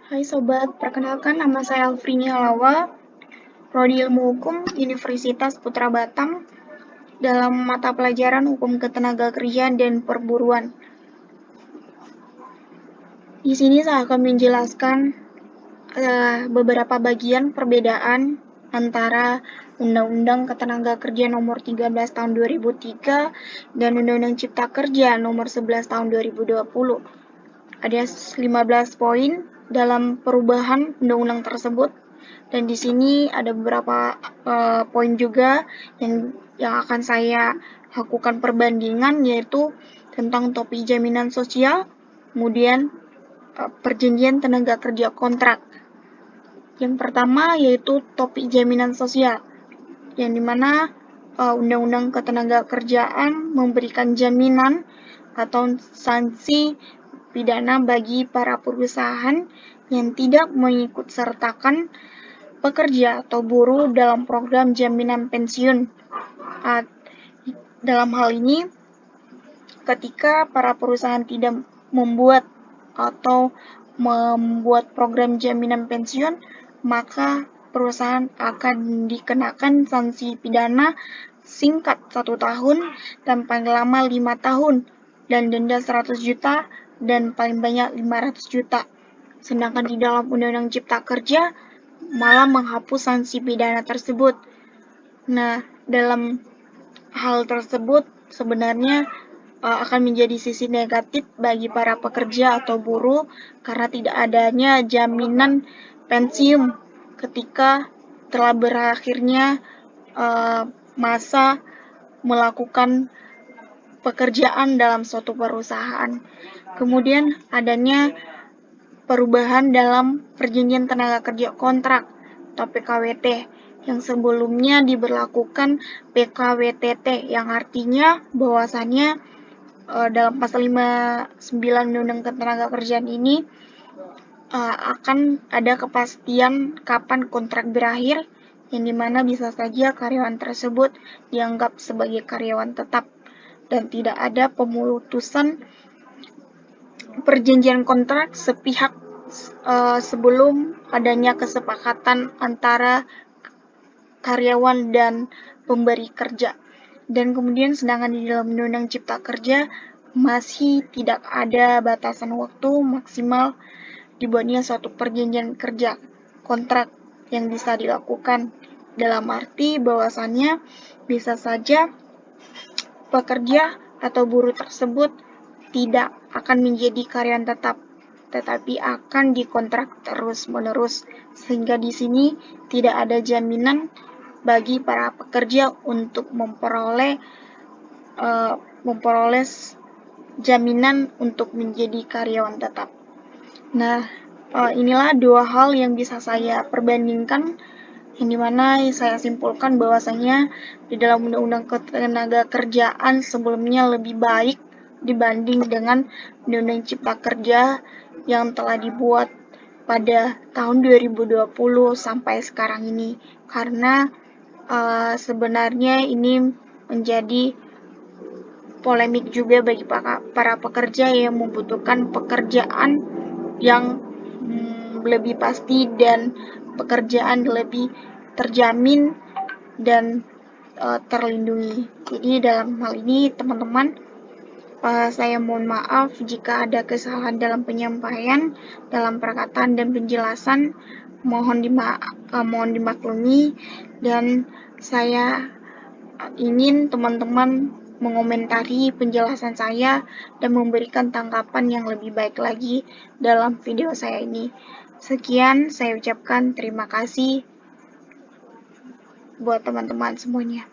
Hai sobat, perkenalkan nama saya Alfrini Halawa, Prodi Ilmu Hukum Universitas Putra Batam dalam mata pelajaran Hukum Ketenagakerjaan dan Perburuan. Di sini saya akan menjelaskan beberapa bagian perbedaan antara Undang-Undang Ketenagakerjaan Nomor 13 Tahun 2003 dan Undang-Undang Cipta Kerja Nomor 11 Tahun 2020. Ada 15 poin dalam perubahan undang-undang tersebut, dan di sini ada beberapa poin juga yang akan saya lakukan perbandingan, yaitu tentang topik jaminan sosial, kemudian perjanjian tenaga kerja kontrak. Yang pertama yaitu topik jaminan sosial, yang dimana Undang-Undang Ketenagakerjaan memberikan jaminan atau sanksi pidana bagi para perusahaan yang tidak mengikutsertakan pekerja atau buruh dalam program jaminan pensiun. Dalam hal ini, ketika para perusahaan tidak membuat program jaminan pensiun, maka perusahaan akan dikenakan sanksi pidana singkat 1 tahun dan paling lama 5 tahun dan denda 100 juta dan paling banyak 500 juta. Sedangkan di dalam Undang-Undang Cipta Kerja malah menghapus sanksi pidana tersebut. Nah, dalam hal tersebut sebenarnya akan menjadi sisi negatif bagi para pekerja atau buruh karena tidak adanya jaminan pensiun ketika telah berakhirnya masa melakukan pekerjaan dalam suatu perusahaan. Kemudian adanya perubahan dalam perjanjian tenaga kerja kontrak atau PKWT yang sebelumnya diberlakukan PKWTT, yang artinya bahwasannya dalam pasal 59 Undang-Undang Ketenagakerjaan ini akan ada kepastian kapan kontrak berakhir, yang dimana bisa saja karyawan tersebut dianggap sebagai karyawan tetap dan tidak ada pemutusan perjanjian kontrak sepihak sebelum adanya kesepakatan antara karyawan dan pemberi kerja. Dan kemudian sedangkan di dalam Undang-Undang Cipta Kerja masih tidak ada batasan waktu maksimal dibuatnya suatu perjanjian kerja kontrak yang bisa dilakukan, dalam arti bahwasannya bisa saja pekerja atau buruh tersebut tidak akan menjadi karyawan tetap, tetapi akan dikontrak terus-menerus, sehingga di sini tidak ada jaminan bagi para pekerja untuk memperoleh jaminan untuk menjadi karyawan tetap. Nah, inilah dua hal yang bisa saya perbandingkan, yang dimana saya simpulkan bahwasanya di dalam Undang-Undang Ketenagakerjaan sebelumnya lebih baik dibanding dengan Undang-Undang Cipta Kerja yang telah dibuat pada tahun 2020 sampai sekarang ini, karena sebenarnya ini menjadi polemik juga bagi para pekerja yang membutuhkan pekerjaan yang lebih pasti dan pekerjaan lebih terjamin dan terlindungi. Jadi dalam hal ini teman-teman, saya mohon maaf jika ada kesalahan dalam penyampaian, dalam perkataan dan penjelasan. Mohon dimaklumi, dan saya ingin teman-teman mengomentari penjelasan saya dan memberikan tanggapan yang lebih baik lagi dalam video saya ini. Sekian, saya ucapkan terima kasih buat teman-teman semuanya.